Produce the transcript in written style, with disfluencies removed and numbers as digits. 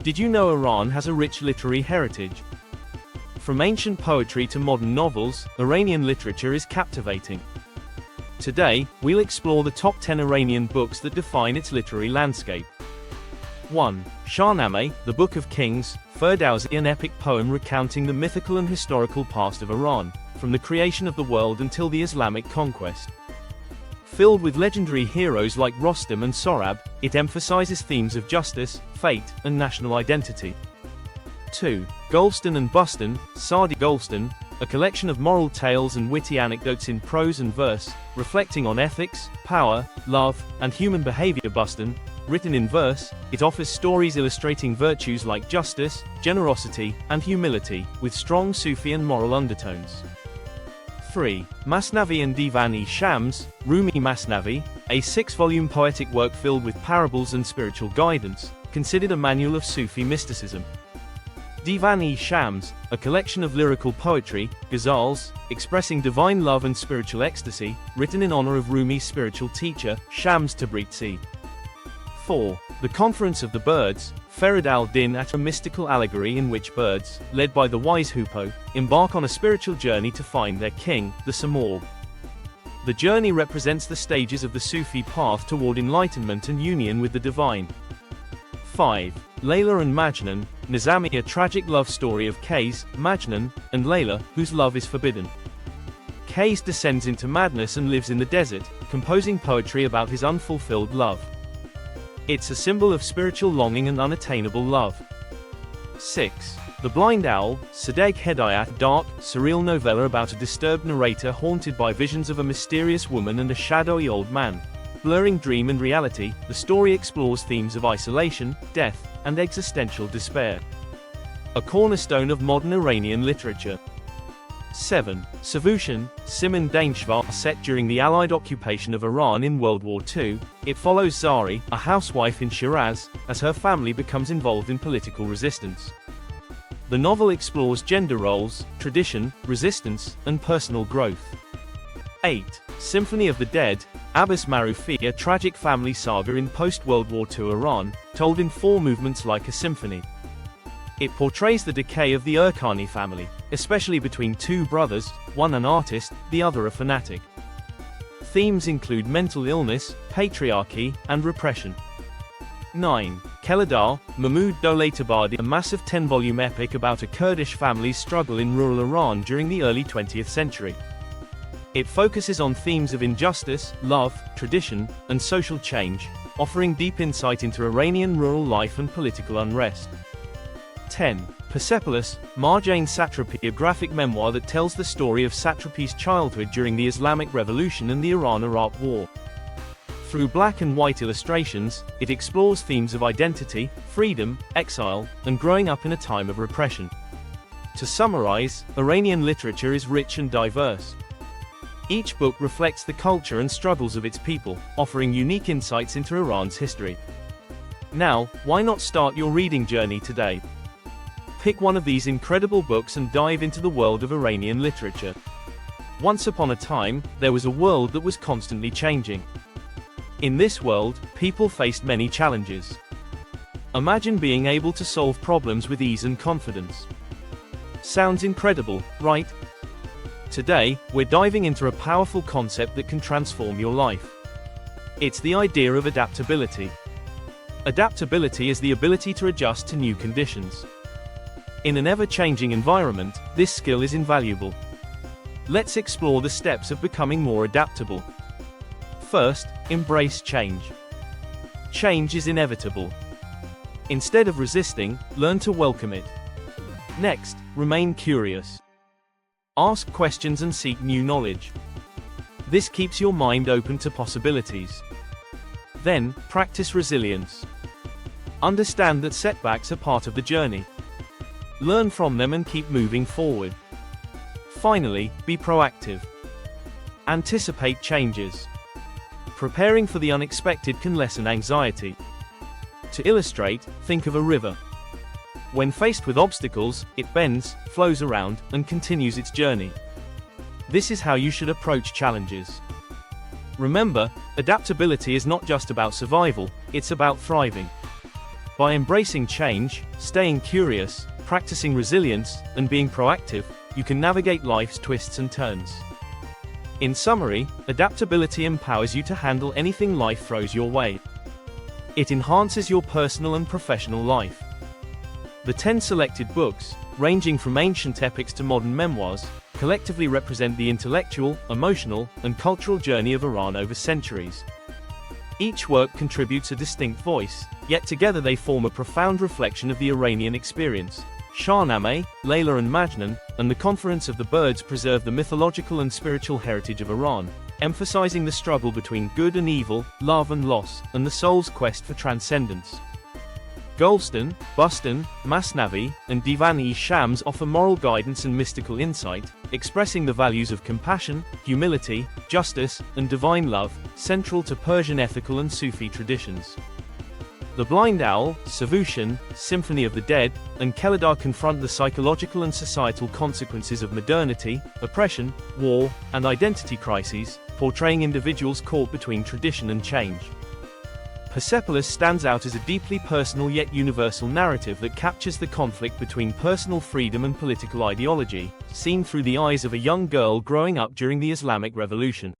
Did you know Iran has a rich literary heritage? From ancient poetry to modern novels, Iranian literature is captivating. Today, we'll explore the top 10 Iranian books that define its literary landscape. 1. Shahnameh, the Book of Kings, Ferdowsi, an epic poem recounting the mythical and historical past of Iran, from the creation of the world until the Islamic conquest. Filled with legendary heroes like Rostam and Sohrab, it emphasizes themes of justice, fate, and national identity. 2. Golstan and Bustan, Sadi Golstan, a collection of moral tales and witty anecdotes in prose and verse, reflecting on ethics, power, love, and human behavior. Bustan, written in verse, it offers stories illustrating virtues like justice, generosity, and humility, with strong Sufi and moral undertones. 3. Masnavi and Divan-e-Shams, Rumi Masnavi, a 6-volume poetic work filled with parables and spiritual guidance, considered a manual of Sufi mysticism. Divan-e-Shams, a collection of lyrical poetry, ghazals, expressing divine love and spiritual ecstasy, written in honor of Rumi's spiritual teacher, Shams Tabrizi. 4. The Conference of the Birds, Ferid al-Din, a mystical allegory in which birds, led by the wise Hoopoe, embark on a spiritual journey to find their king, the Samorg. The journey represents the stages of the Sufi path toward enlightenment and union with the divine. 5. Layla and Majnun, Nizami, a tragic love story of Kays, Majnun, and Layla, whose love is forbidden. Kays descends into madness and lives in the desert, composing poetry about his unfulfilled love. It's a symbol of spiritual longing and unattainable love. 6. The Blind Owl, Sadegh Hedayat, dark, surreal novella about a disturbed narrator haunted by visions of a mysterious woman and a shadowy old man. Blurring dream and reality, the story explores themes of isolation, death, and existential despair. A cornerstone of modern Iranian literature. 7. Savushan, Siman Daneshvar, set during the Allied occupation of Iran in World War II, it follows Zari, a housewife in Shiraz, as her family becomes involved in political resistance. The novel explores gender roles, tradition, resistance, and personal growth. 8. Symphony of the Dead, Abbas Marufi, a tragic family saga in post-World War II Iran, told in 4 movements like a symphony. It portrays the decay of the Erkani family, especially between 2 brothers, one an artist, the other a fanatic. Themes include mental illness, patriarchy, and repression. 9. Keladar, Mahmoud Dowlatabadi, a massive 10-volume epic about a Kurdish family's struggle in rural Iran during the early 20th century. It focuses on themes of injustice, love, tradition, and social change, offering deep insight into Iranian rural life and political unrest. 10. Persepolis, Marjane Satrapi, a graphic memoir that tells the story of Satrapi's childhood during the Islamic Revolution and the Iran-Iraq War. Through black and white illustrations, it explores themes of identity, freedom, exile, and growing up in a time of repression. To summarize, Iranian literature is rich and diverse. Each book reflects the culture and struggles of its people, offering unique insights into Iran's history. Now, why not start your reading journey today? Pick one of these incredible books and dive into the world of Iranian literature. Once upon a time, there was a world that was constantly changing. In this world, people faced many challenges. Imagine being able to solve problems with ease and confidence. Sounds incredible, right? Today, we're diving into a powerful concept that can transform your life. It's the idea of adaptability. Adaptability is the ability to adjust to new conditions. In an ever-changing environment, this skill is invaluable. Let's explore the steps of becoming more adaptable. First, embrace change. Change is inevitable. Instead of resisting, learn to welcome it. Next, remain curious. Ask questions and seek new knowledge. This keeps your mind open to possibilities. Then, practice resilience. Understand that setbacks are part of the journey. Learn from them and keep moving forward. Finally, be proactive. Anticipate changes. Preparing for the unexpected can lessen anxiety. To illustrate, think of a river. When faced with obstacles, it bends, flows around, and continues its journey. This is how you should approach challenges. Remember, adaptability is not just about survival, it's about thriving. By embracing change, staying curious, practicing resilience, and being proactive, you can navigate life's twists and turns. In summary, adaptability empowers you to handle anything life throws your way. It enhances your personal and professional life. The 10 selected books, ranging from ancient epics to modern memoirs, collectively represent the intellectual, emotional, and cultural journey of Iran over centuries. Each work contributes a distinct voice, yet together they form a profound reflection of the Iranian experience. Shahnameh, Layla and Majnun, and The Conference of the Birds preserve the mythological and spiritual heritage of Iran, emphasizing the struggle between good and evil, love and loss, and the soul's quest for transcendence. Golston, Bustan, Masnavi, and Divan-e-Shams offer moral guidance and mystical insight, expressing the values of compassion, humility, justice, and divine love, central to Persian ethical and Sufi traditions. The Blind Owl, Savushan, Symphony of the Dead, and Keladar confront the psychological and societal consequences of modernity, oppression, war, and identity crises, portraying individuals caught between tradition and change. Persepolis stands out as a deeply personal yet universal narrative that captures the conflict between personal freedom and political ideology, seen through the eyes of a young girl growing up during the Islamic Revolution.